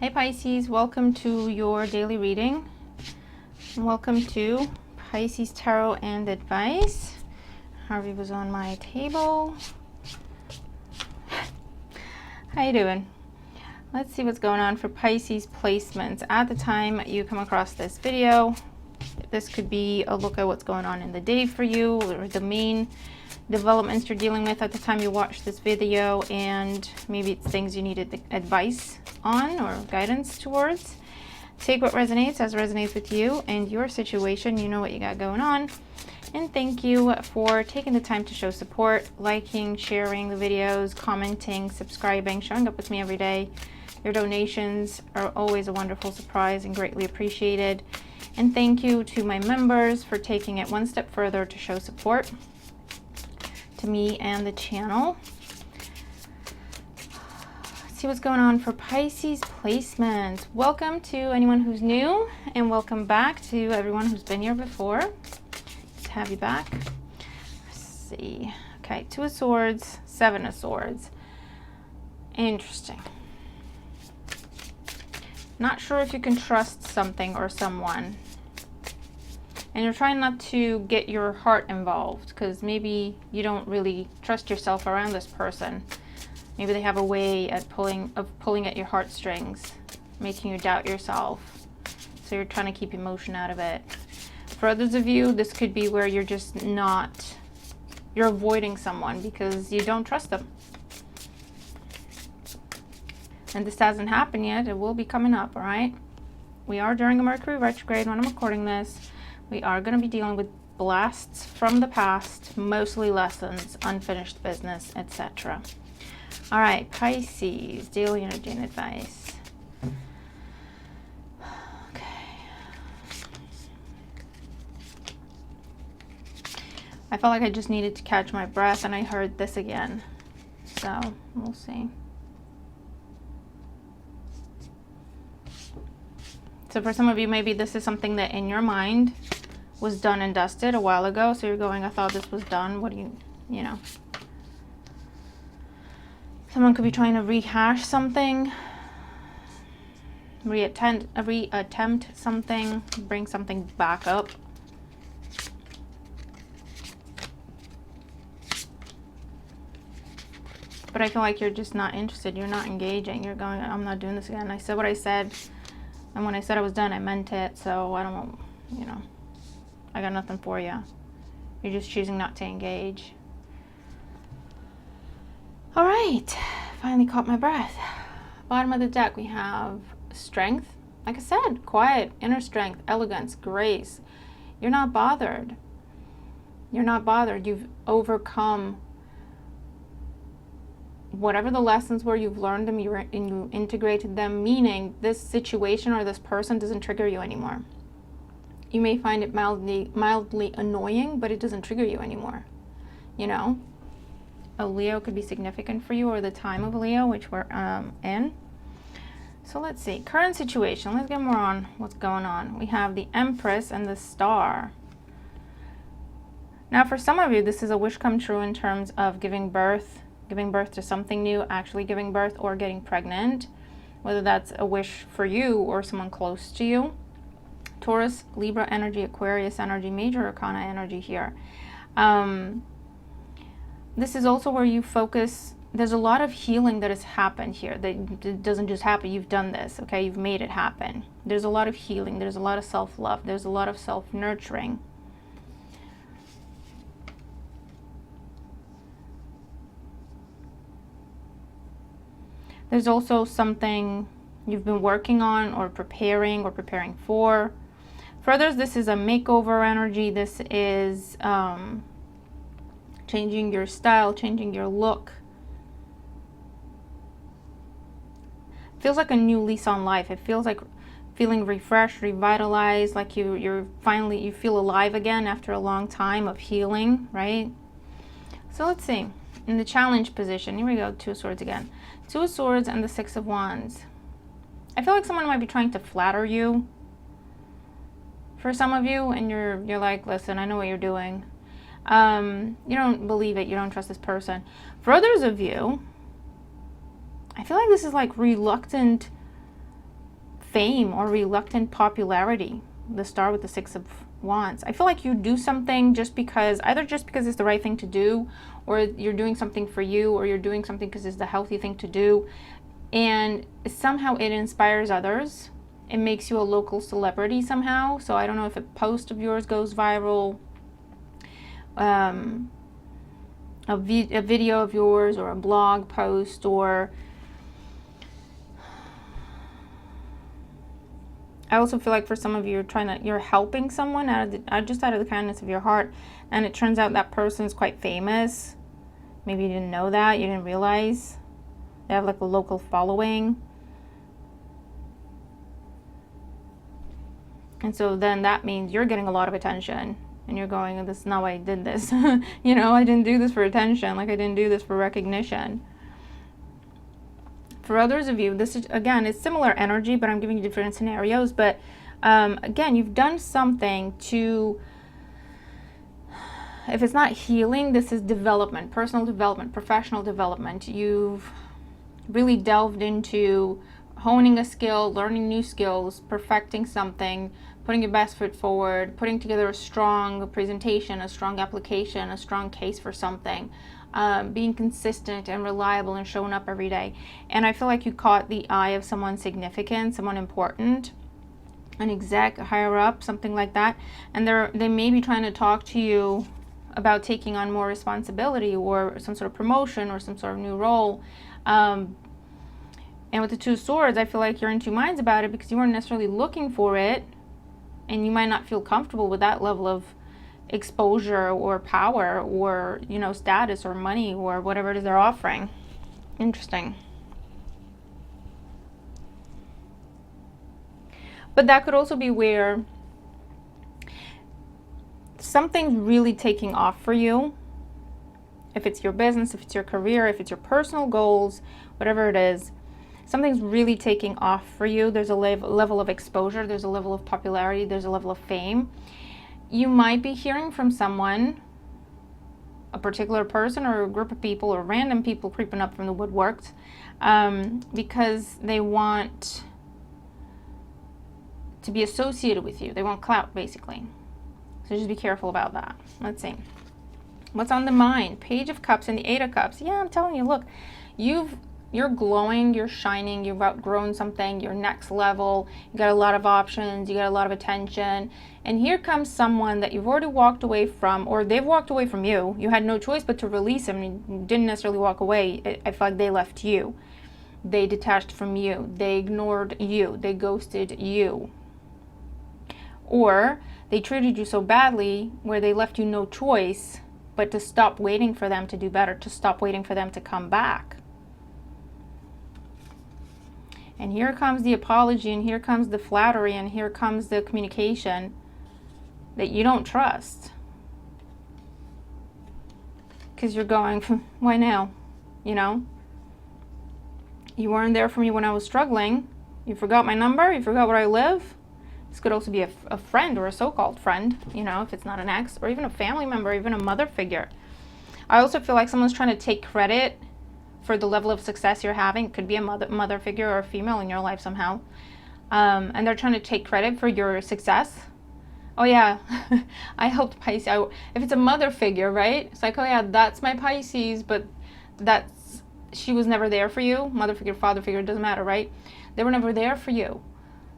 Hey Pisces, welcome to your daily reading. Welcome to Pisces Tarot and Advice. Harvey was on my table. How you doing? Let's see what's going on for Pisces placements. At the time you come across this video, this could be a look at what's going on in the day for you, or the main developments you're dealing with at the time you watch this video, and maybe it's things you needed advice on or guidance towards. Take what resonates as resonates with you and your situation. You know what you got going on. And thank you for taking the time to show support, liking, sharing the videos, commenting, subscribing, showing up with me every day. Your donations are always a wonderful surprise and greatly appreciated. And thank you to my members for taking it one step further to show support to me and the channel. Let's see what's going on for Pisces placements. Welcome to anyone who's new, and welcome back to everyone who's been here before. Just have you back. Let's see. Okay, 2 of Swords, 7 of Swords. Interesting. Not sure if you can trust something or someone. And you're trying not to get your heart involved because maybe you don't really trust yourself around this person. Maybe they have a way at pulling at your heartstrings, making you doubt yourself. So you're trying to keep emotion out of it. For others of you, this could be where you're just not, you're avoiding someone because you don't trust them. And this hasn't happened yet. It will be coming up, all right? We are during a Mercury retrograde when I'm recording this. We are going to be dealing with blasts from the past, mostly lessons, unfinished business, etc. All right, Pisces, daily energy and advice. Okay. I felt like I just needed to catch my breath, and I heard this again. So, we'll see. So for some of you, maybe this is something that in your mind was done and dusted a while ago. So you're going, I thought this was done. What do you know? Someone could be trying to rehash something, reattempt something, bring something back up. But I feel like you're just not interested. You're not engaging. You're going, I'm not doing this again. I said what I said. And when I said I was done, I meant it. So I don't, I got nothing for you. You're just choosing not to engage. All right, finally caught my breath. Bottom of the deck, we have strength. Like I said, quiet, inner strength, elegance, grace. You're not bothered. You're not bothered. You've overcome whatever the lessons were, you've learned them, you integrated them, meaning this situation or this person doesn't trigger you anymore. You may find it mildly annoying, but it doesn't trigger you anymore. A Leo could be significant for you, or the time of Leo, which we're in. So let's see, current situation. Let's get more on what's going on. We have the Empress and the Star. Now for some of you, this is a wish come true in terms of giving birth to something new, actually giving birth, or getting pregnant, whether that's a wish for you or someone close to you. Taurus, Libra energy, Aquarius energy, major arcana energy here. This is also where you focus. There's a lot of healing that has happened here. That doesn't just happen. You've done this, okay? You've made it happen. There's a lot of healing. There's a lot of self-love. There's a lot of self-nurturing. There's also something you've been working on or preparing for. For others, this is a makeover energy. This is changing your style, changing your look. Feels like a new lease on life. It feels like feeling refreshed, revitalized, like you feel alive again after a long time of healing, right? So let's see. In the challenge position, here we go, 2 of Swords again. 2 of Swords and the 6 of Wands. I feel like someone might be trying to flatter you. For some of you, and you're like, listen, I know what you're doing. You don't believe it. You don't trust this person. For others of you, I feel like this is like reluctant fame or reluctant popularity. The Star with the Six of Wands. I feel like you do something just because, either just because it's the right thing to do, or you're doing something for you, or you're doing something because it's the healthy thing to do, and somehow it inspires others. It makes you a local celebrity somehow. So I don't know if a post of yours goes viral, a video of yours, or a blog post, or I also feel like for some of you, you're helping someone just out of the kindness of your heart, and it turns out that person's quite famous. Maybe you didn't know that, you didn't realize. They have like a local following. And so then that means you're getting a lot of attention, and you're going, this is not why I did this. You know, I didn't do this for attention, like I didn't do this for recognition. For others of you, this is, again, it's similar energy, but I'm giving you different scenarios. But again, you've done something to, if it's not healing, this is development, personal development, professional development. You've really delved into honing a skill, learning new skills, perfecting something, putting your best foot forward, putting together a strong presentation, a strong application, a strong case for something. Being consistent and reliable and showing up every day. And I feel like you caught the eye of someone significant, someone important, an exec, a higher up, something like that. And they may be trying to talk to you about taking on more responsibility, or some sort of promotion, or some sort of new role. And with the Two of Swords, I feel like you're in two minds about it, because you weren't necessarily looking for it, and you might not feel comfortable with that level of exposure or power, or, you know, status or money, or whatever it is they're offering. Interesting. But that could also be where something's really taking off for you. If it's your business, if it's your career, if it's your personal goals, whatever it is, something's really taking off for you. There's a level of exposure, there's a level of popularity, there's a level of fame. You might be hearing from someone, a particular person or a group of people or random people creeping up from the woodworks, because they want to be associated with you. They want clout, basically. So just be careful about that. Let's see. What's on the mind? Page of Cups and the Eight of Cups. Yeah, I'm telling you, look, you're glowing, you're shining, you've outgrown something, you're next level, you got a lot of options, you got a lot of attention, and here comes someone that you've already walked away from, or they've walked away from you. You had no choice but to release them. You didn't necessarily walk away. I feel like they left you. They detached from you. They ignored you. They ghosted you. Or they treated you so badly where they left you no choice but to stop waiting for them to do better, to stop waiting for them to come back. And here comes the apology, and here comes the flattery, and here comes the communication that you don't trust. Because you're going, why now? You know? You weren't there for me when I was struggling. You forgot my number, you forgot where I live. This could also be a friend, or a so-called friend, you know, if it's not an ex, or even a family member, even a mother figure. I also feel like someone's trying to take credit for the level of success you're having. It could be a mother figure or a female in your life somehow. And they're trying to take credit for your success. Oh yeah, I helped Pisces. If it's a mother figure, right? It's like, oh yeah, that's my Pisces, but she was never there for you. Mother figure, father figure, it doesn't matter, right? They were never there for you.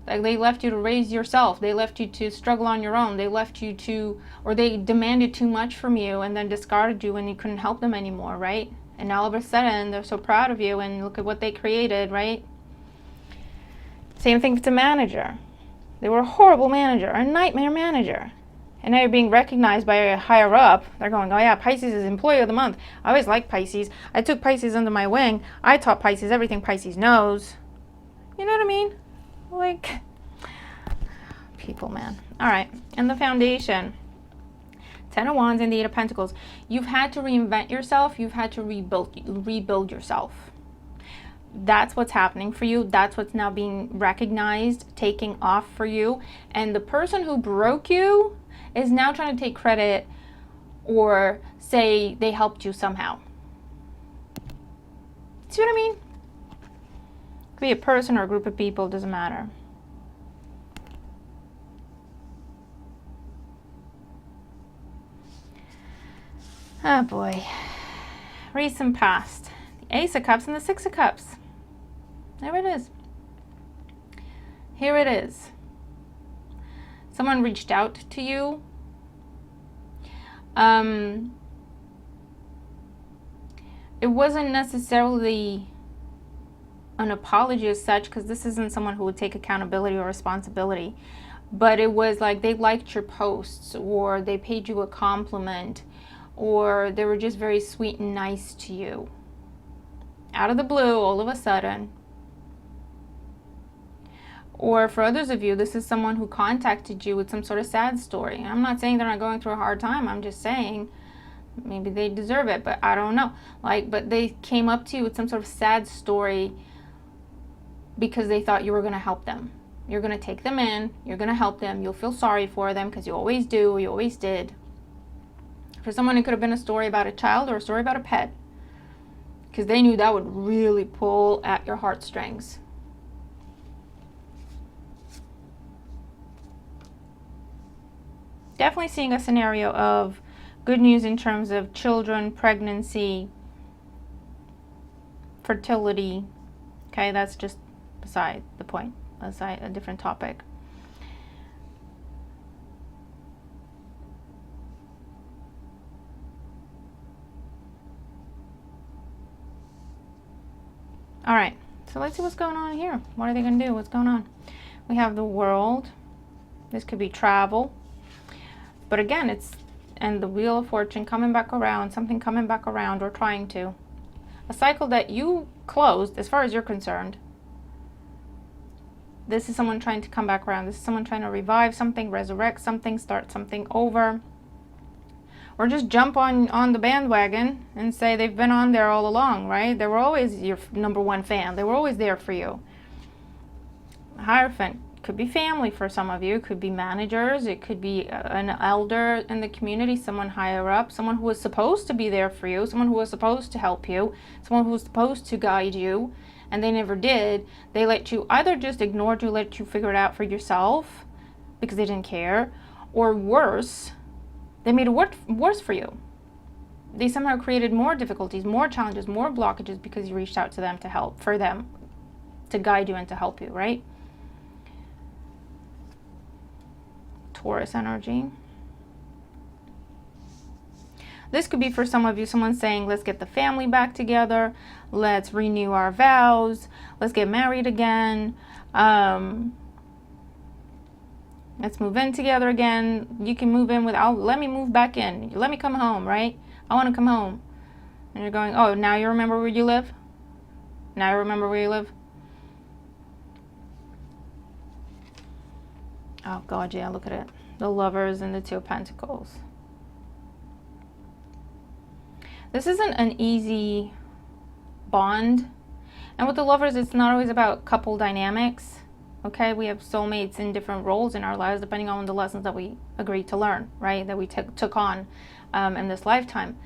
Like, they left you to raise yourself. They left you to struggle on your own. They left you to, or they demanded too much from you and then discarded you when you couldn't help them anymore, right? And all of a sudden, they're so proud of you, and look at what they created, right? Same thing with the manager. They were a horrible manager, a nightmare manager. And now you're being recognized by a higher up. They're going, oh yeah, Pisces is Employee of the Month. I always liked Pisces. I took Pisces under my wing. I taught Pisces everything Pisces knows. You know what I mean? Like, people, man. All right, and the foundation. 10 of Wands and the 8 of Pentacles. You've had to reinvent yourself. You've had to rebuild yourself. That's what's happening for you. That's what's now being recognized, taking off for you. And the person who broke you is now trying to take credit or say they helped you somehow. See what I mean? It could be a person or a group of people, doesn't matter. Oh boy. Recent past. The Ace of Cups and the Six of Cups. There it is. Here it is. Someone reached out to you. It wasn't necessarily an apology as such, because this isn't someone who would take accountability or responsibility, but it was like they liked your posts, or they paid you a compliment, or they were just very sweet and nice to you. Out of the blue, all of a sudden. Or for others of you, this is someone who contacted you with some sort of sad story. I'm not saying they're not going through a hard time. I'm just saying maybe they deserve it, but I don't know. But they came up to you with some sort of sad story because they thought you were going to help them. You're going to take them in. You're going to help them. You'll feel sorry for them because you always do. You always did. For someone, it could have been a story about a child or a story about a pet, because they knew that would really pull at your heartstrings. Definitely seeing a scenario of good news in terms of children, pregnancy, fertility. Okay, that's just beside the point, beside a different topic. All right, so let's see what's going on here. What are they going to do? What's going on? We have the World. This could be travel. But again, and the Wheel of Fortune coming back around, something coming back around, or trying to. A cycle that you closed, as far as you're concerned. This is someone trying to come back around. This is someone trying to revive something, resurrect something, start something over. Or just jump on the bandwagon and say they've been on there all along, right? They were always your number one fan. They were always there for you. Hierophant. Could be family for some of you. It could be managers. It could be an elder in the community, someone higher up, someone who was supposed to be there for you, someone who was supposed to help you, someone who was supposed to guide you, and they never did. They let you, either just ignored you, let you figure it out for yourself because they didn't care, or worse, they made it worse for you. They somehow created more difficulties, more challenges, more blockages because you reached out to them to help, for them to guide you and to help you, right? Taurus energy. This could be for some of you, someone saying, let's get the family back together. Let's renew our vows. Let's get married again. Let's move in together again. You can move in without, let me move back in. Let me come home, right? I want to come home. And you're going, oh, now you remember where you live? Now you remember where you live? Oh, God, yeah, look at it. The Lovers and the Two of Pentacles. This isn't an easy bond. And with the Lovers, it's not always about couple dynamics. Okay, we have soulmates in different roles in our lives, depending on the lessons that we agreed to learn, right? That we took on in this lifetime.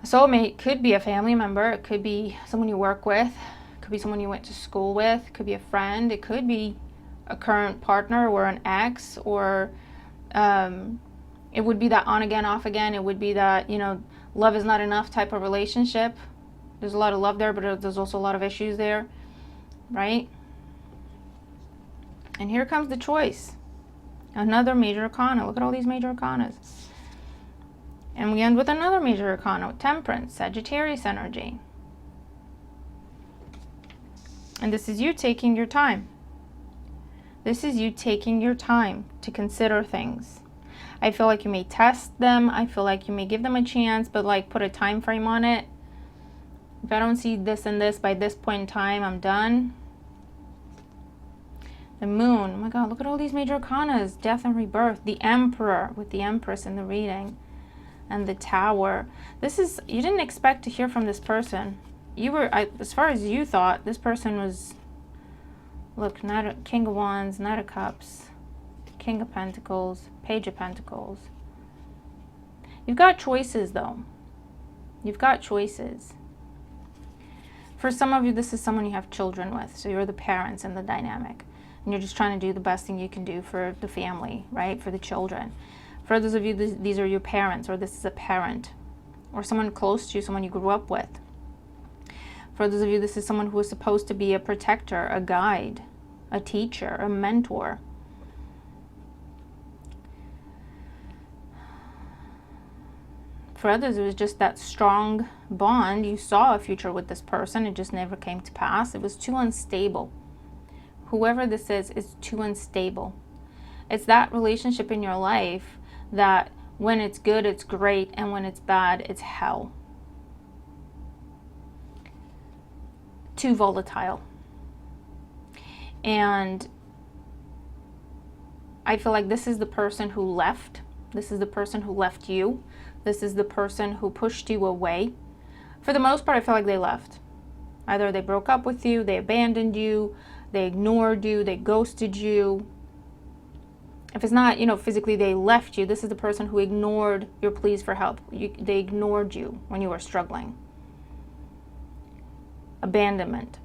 A soulmate could be a family member. It could be someone you work with. It could be someone you went to school with. It could be a friend. It could be a current partner or an ex, or it would be that on again, off again. It would be that, love is not enough type of relationship. There's a lot of love there, but there's also a lot of issues there, right? And here comes the choice. Another major arcana. Look at all these major arcanas. And we end with another major arcana, Temperance, Sagittarius energy. And this is you taking your time. This is you taking your time to consider things. I feel like you may test them. I feel like you may give them a chance, but put a time frame on it. If I don't see this and this by this point in time, I'm done. The Moon. Oh my God, look at all these major arcanas. Death and rebirth. The Emperor with the Empress in the reading. And the Tower. This is, you didn't expect to hear from this person. You were, as far as you thought, this person was, look, King of Wands, Knight of Cups, King of Pentacles, Page of Pentacles. You've got choices, though. You've got choices. For some of you, this is someone you have children with, so you're the parents in the dynamic. And you're just trying to do the best thing you can do for the family, right? For the children. For others of you, these are your parents, or this is a parent, or someone close to you, someone you grew up with. For those of you, this is someone who is supposed to be a protector, a guide, a teacher, a mentor. For others, it was just that strong bond. You saw a future with this person. It just never came to pass. It was too unstable. Whoever this is too unstable. It's that relationship in your life that when it's good, it's great, and when it's bad, it's hell. Too volatile. And I feel like this is the person who left. This is the person who left you. This is the person who pushed you away. For the most part, I feel like they left. Either they broke up with you, they abandoned you, they ignored you, they ghosted you. If it's not, physically they left you, this is the person who ignored your pleas for help. They ignored you when you were struggling. Abandonment.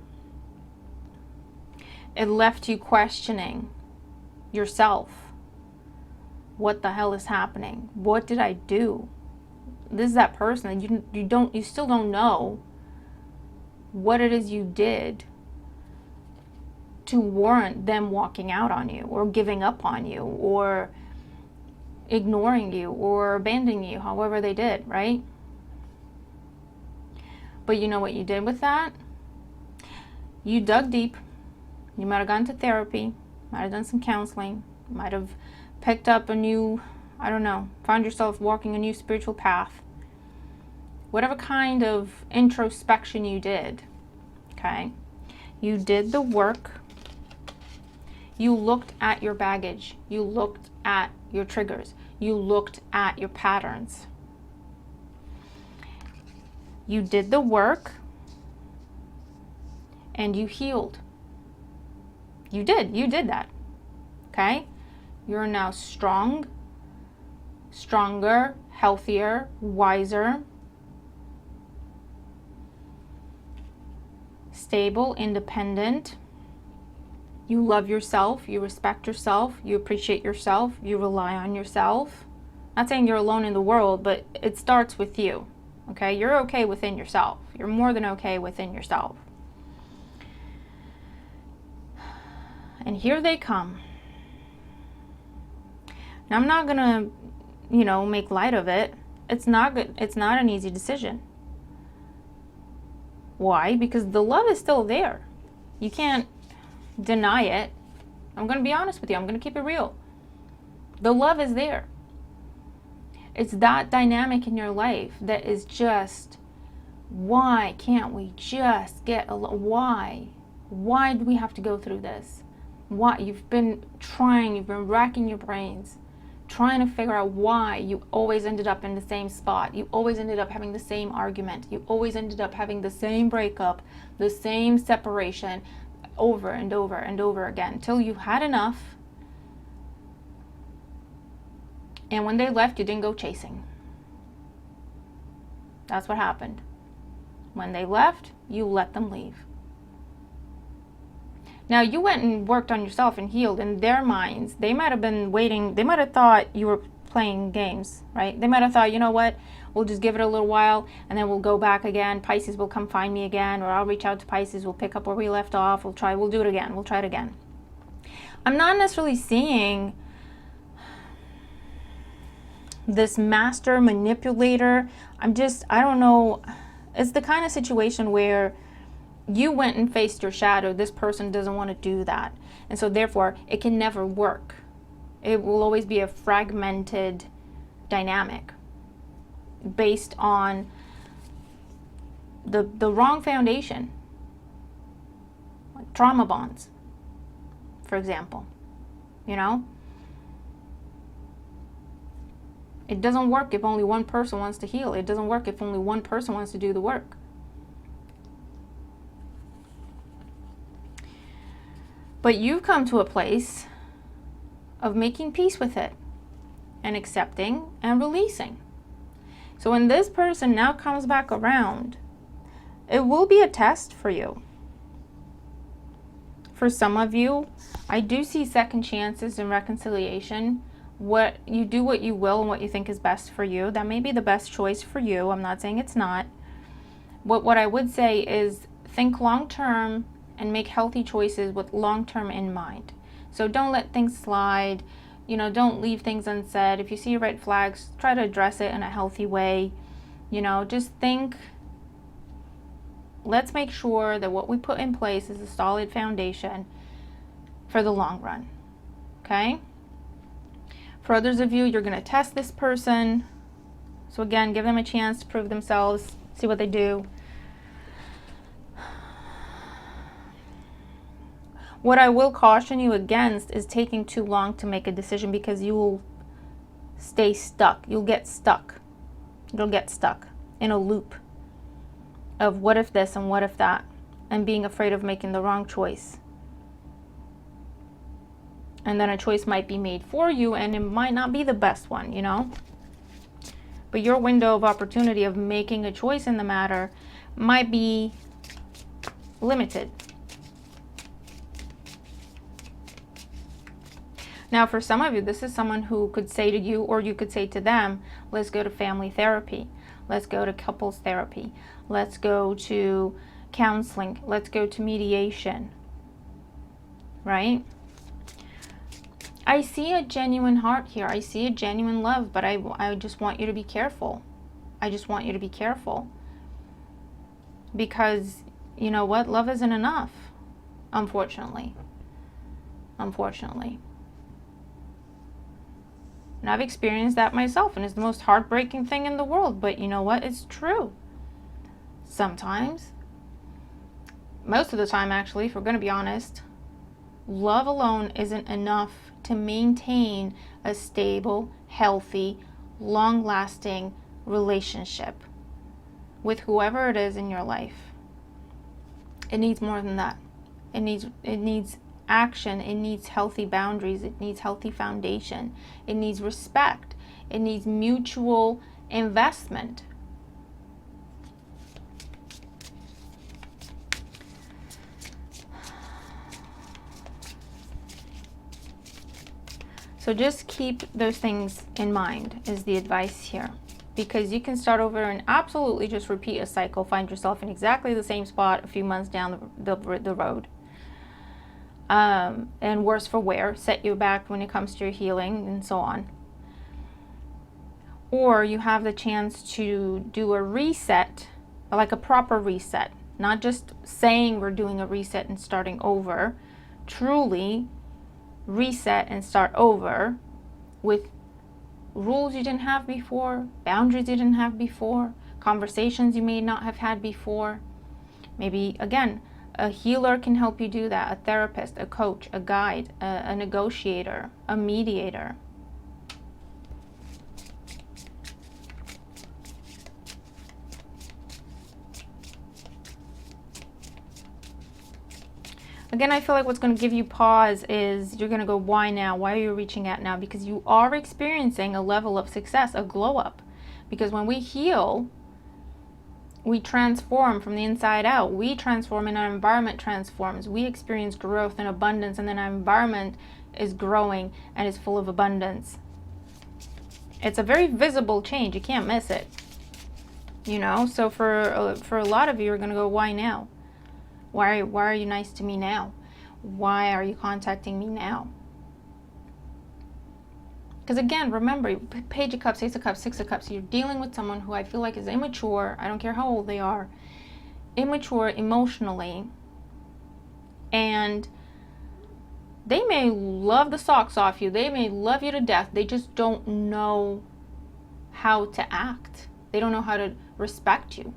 It left you questioning yourself. What the hell is happening? What did I do? This is that person that you still don't know what it is you did to warrant them walking out on you, or giving up on you, or ignoring you, or abandoning you, however they did, right? But you know what you did with that? You dug deep. You might have gone to therapy, might have done some counseling, might have picked up a new, found yourself walking a new spiritual path. Whatever kind of introspection you did, okay? You did the work. You looked at your baggage. You looked at your triggers. You looked at your patterns. You did the work and you healed. You did that, okay? You're now strong, stronger, healthier, wiser, stable, independent. You love yourself, you respect yourself, you appreciate yourself, you rely on yourself. Not saying you're alone in the world, but it starts with you, okay? You're okay within yourself. You're more than okay within yourself. And here they come. Now, I'm not gonna, make light of it. It's not good. It's not an easy decision. Why? Because the love is still there. You can't deny it. I'm gonna be honest with you. I'm gonna keep it real. The love is there. It's that dynamic in your life that is just, why can't we just get along? Why? Why do we have to go through this? Why? You've been racking your brains, trying to figure out why you always ended up in the same spot. You always ended up having the same argument. You always ended up having the same breakup, the same separation, over and over and over again, until you had enough. And when they left, you didn't go chasing. That's what happened. When they left, you let them leave. Now, you went and worked on yourself and healed. In their minds, they might have been waiting. They might have thought you were playing games, right? They might have thought, you know what, we'll just give it a little while and then we'll go back again. Pisces will come find me again, or I'll reach out to Pisces. We'll pick up where we left off. We'll do it again. We'll try it again. I'm not necessarily seeing this master manipulator. I don't know. It's the kind of situation where you went and faced your shadow. This person doesn't want to do that. And so therefore, it can never work. It will always be a fragmented dynamic based on the wrong foundation. Like trauma bonds, for example. It doesn't work if only one person wants to heal. It doesn't work if only one person wants to do the work. But you've come to a place of making peace with it and accepting and releasing. So when this person now comes back around, it will be a test for you. For some of you, I do see second chances and reconciliation what you will and what you think is best for you. That may be the best choice for you. I'm not saying it's not. What I would say is think long term and make healthy choices with long term in mind. So don't let things slide. You know, don't leave things unsaid. If you see red flags, try to address it in a healthy way. You know, just think, let's make sure that what we put in place is a solid foundation for the long run. Okay? For others of you, you're going to test this person. So again, give them a chance to prove themselves, see what they do. What I will caution you against is taking too long to make a decision, because you will stay stuck. You'll get stuck. You'll get stuck in a loop of what if this and what if that, and being afraid of making the wrong choice. And then a choice might be made for you and it might not be the best one, you know? But your window of opportunity of making a choice in the matter might be limited. Now, for some of you, this is someone who could say to you, or you could say to them, let's go to family therapy. Let's go to couples therapy. Let's go to counseling. Let's go to mediation. Right? I see a genuine heart here. I see a genuine love, but I just want you to be careful. I just want you to be careful. Because, you know what? Love isn't enough. Unfortunately. Unfortunately. And I've experienced that myself, and it's the most heartbreaking thing in the world. But you know what? It's true. Sometimes, most of the time actually, if we're going to be honest, love alone isn't enough to maintain a stable, healthy, long-lasting relationship with whoever it is in your life. It needs more than that. It needs action. It needs healthy boundaries. It needs healthy foundation. It needs respect. It needs mutual investment. So just keep those things in mind is the advice here, because you can start over and absolutely just repeat a cycle, find yourself in exactly the same spot a few months down the road. And worse for wear, set you back when it comes to your healing and so on. Or you have the chance to do a reset, like a proper reset, not just saying we're doing a reset and starting over. Truly reset and start over with rules you didn't have before, boundaries you didn't have before, conversations you may not have had before. Maybe, again, a healer can help you do that, a therapist, a coach, a guide, a negotiator, a mediator. Again, I feel like what's going to give you pause is you're going to go, why now? Why are you reaching out now? Because you are experiencing a level of success, a glow up. Because when we heal, we transform from the inside out. We transform and our environment transforms. We experience growth and abundance, and then our environment is growing and is full of abundance. It's a very visible change. You can't miss it. You know, so for a lot of you, you're going to go, why now? Why are you nice to me now? Why are you contacting me now? Because again, remember, Page of Cups, Ace of Cups, Six of Cups, you're dealing with someone who I feel like is immature. I don't care how old they are. Immature emotionally. And they may love the socks off you. They may love you to death. They just don't know how to act. They don't know how to respect you.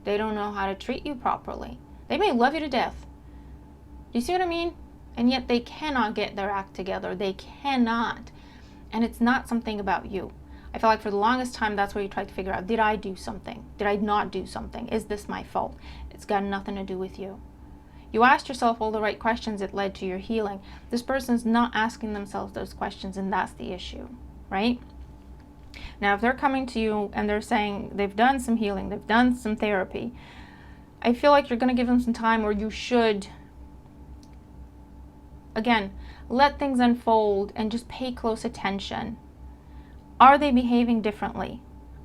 They don't know how to treat you properly. They may love you to death. Do you see what I mean? And yet they cannot get their act together. They cannot. And it's not something about you. I feel like for the longest time, that's where you try to figure out, did I do something? Did I not do something? Is this my fault? It's got nothing to do with you. You asked yourself all the right questions that led to your healing. This person's not asking themselves those questions, and that's the issue, right? Now, if they're coming to you and they're saying they've done some healing, they've done some therapy, I feel like you're going to give them some time, or you should Again, let things unfold and just pay close attention. Are they behaving differently?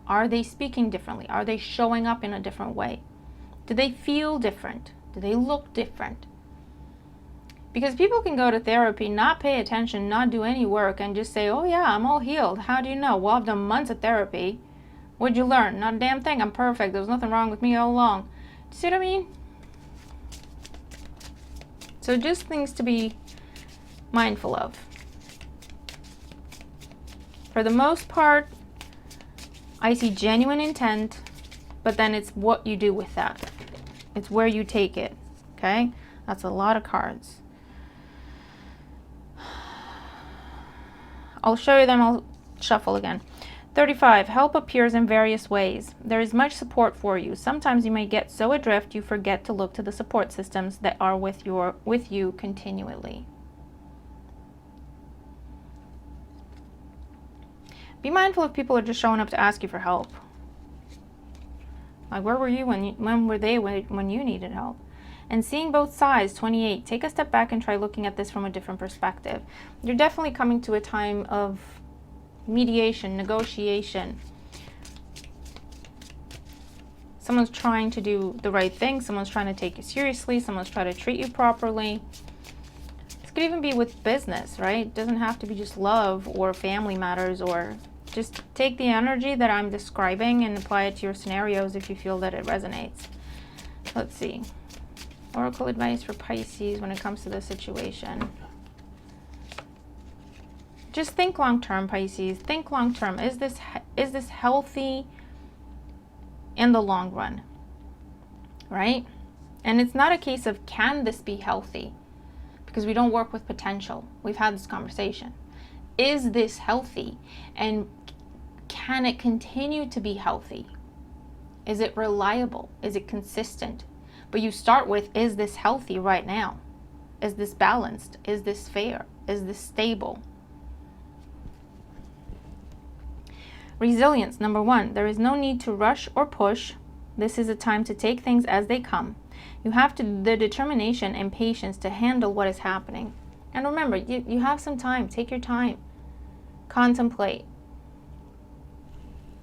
Are they speaking differently? Are they showing up in a different way? Do they feel different? Do they look different? Because people can go to therapy, not pay attention, not do any work, and just say, oh yeah, I'm all healed. How do you know? Well, I've done months of therapy. What'd you learn? Not a damn thing. I'm perfect. There was nothing wrong with me all along. Do you see what I mean? So just things to be mindful of. For the most part, I see genuine intent, but then it's what you do with that. It's where you take it, okay? That's a lot of cards. I'll show you them, I'll shuffle again. 35, help appears in various ways. There is much support for you. Sometimes you may get so adrift you forget to look to the support systems that are with you continually. Be mindful if people are just showing up to ask you for help. Like, where were you when were they when you needed help? And seeing both sides, 28, take a step back and try looking at this from a different perspective. You're definitely coming to a time of mediation, negotiation. Someone's trying to do the right thing. Someone's trying to take you seriously. Someone's trying to treat you properly. This could even be with business, right? It doesn't have to be just love or family matters, or just take the energy that I'm describing and apply it to your scenarios if you feel that it resonates. Let's see. Oracle advice for Pisces when it comes to this situation. Just think long term, Pisces. Think long term. Is this healthy in the long run? Right? And it's not a case of can this be healthy? Because we don't work with potential. We've had this conversation. Is this healthy? And can it continue to be healthy? Is it reliable? Is it consistent? But you start with, is this healthy right now? Is this balanced? Is this fair? Is this stable? Resilience, number 1. There is no need to rush or push. This is a time to take things as they come. You have the determination and patience to handle what is happening. And remember, you have some time. Take your time. Contemplate.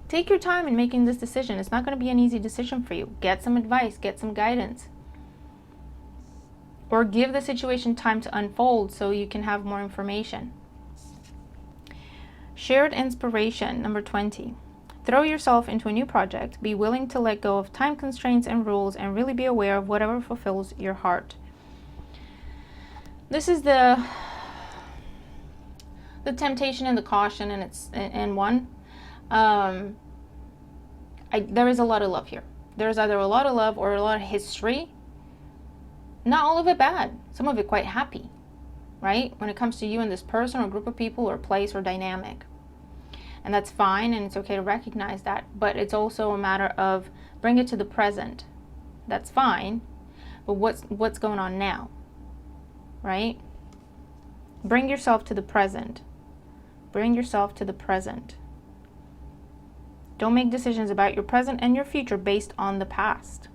Take your time in making this decision. It's not going to be an easy decision for you. Get some advice. Get some guidance. Or give the situation time to unfold so you can have more information. Shared inspiration, number 20. Throw yourself into a new project. Be willing to let go of time constraints and rules and really be aware of whatever fulfills your heart. This is the temptation and the caution, and it's in one. There is a lot of love here. There's either a lot of love or a lot of history. Not all of it bad. Some of it quite happy, right? When it comes to you and this person or group of people or place or dynamic. And that's fine, and it's okay to recognize that. But it's also a matter of bring it to the present. That's fine. But what's going on now, right? Bring yourself to the present. Bring yourself to the present. Don't make decisions about your present and your future based on the past.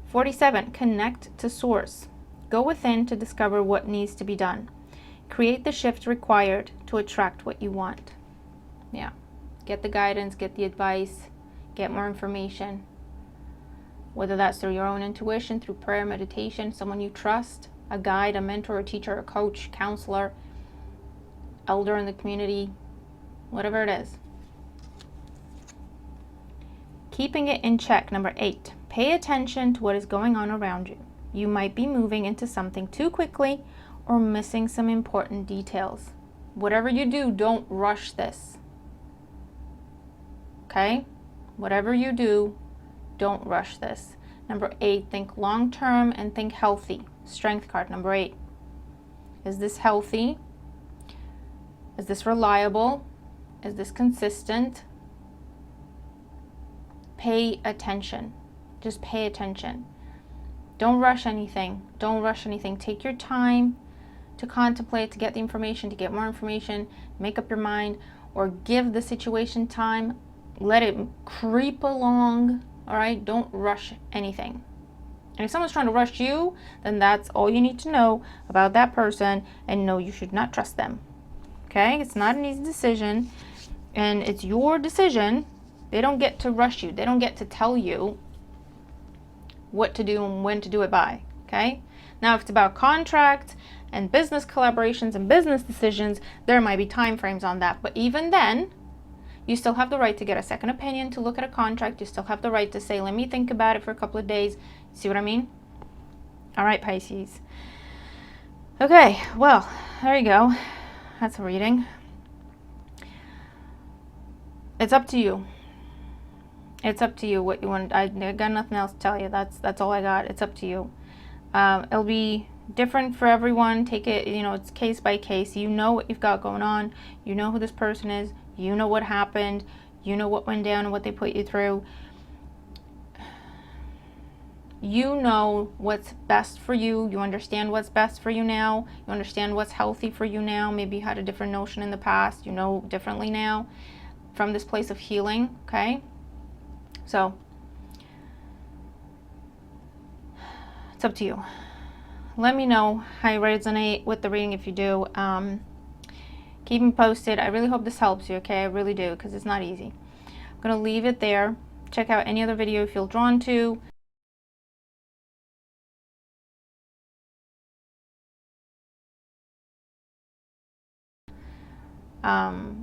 47, connect to source. Go within to discover what needs to be done. Create the shift required to attract what you want. Yeah. Get the guidance, get the advice, get more information. Whether that's through your own intuition, through prayer, meditation, someone you trust, a guide, a mentor, a teacher, a coach, counselor, elder in the community, whatever it is. Keeping it in check, number 8. Pay attention to what is going on around you. You might be moving into something too quickly or missing some important details. Whatever you do, don't rush this. Okay? Whatever you do, don't rush this. Number 8, think long term and think healthy. Strength card, number 8. Is this healthy? Is this reliable? Is this consistent? Pay attention. Just pay attention. Don't rush anything. Don't rush anything. Take your time to contemplate, to get the information, to get more information, make up your mind, or give the situation time. Let it creep along, all right? Don't rush anything. And if someone's trying to rush you, then that's all you need to know about that person, and no, you should not trust them. Okay? It's not an easy decision, and it's your decision. They don't get to rush you. They don't get to tell you what to do and when to do it by. Okay? Now, if it's about contract and business collaborations and business decisions, there might be time frames on that. But even then, you still have the right to get a second opinion, to look at a contract. You still have the right to say, let me think about it for a couple of days. See what I mean? All right, Pisces. Okay, well, there you go. That's a reading. It's up to you. It's up to you what you want. I got nothing else to tell you. That's all I got. It's up to you. It'll be different for everyone. Take it, it's case by case. You know what you've got going on. You know who this person is. You know what happened. You know what went down and what they put you through. You know what's best for you. You understand what's best for you now. You understand what's healthy for you now. Maybe you had a different notion in the past. You know differently now from this place of healing, okay? So, it's up to you. Let me know how you resonate with the reading if you do. Keep me posted. I really hope this helps you, okay? I really do, because it's not easy. I'm going to leave it there. Check out any other video you feel drawn to.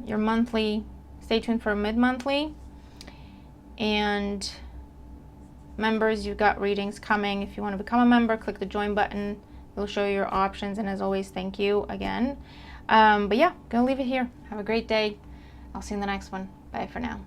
Your monthly, stay tuned for a mid-monthly. And members, you've got readings coming. If you want to become a member, click the join button. It'll show you your options, and as always, thank you again. But yeah, gonna leave it here. Have a great day. I'll see you in the next one. Bye for now.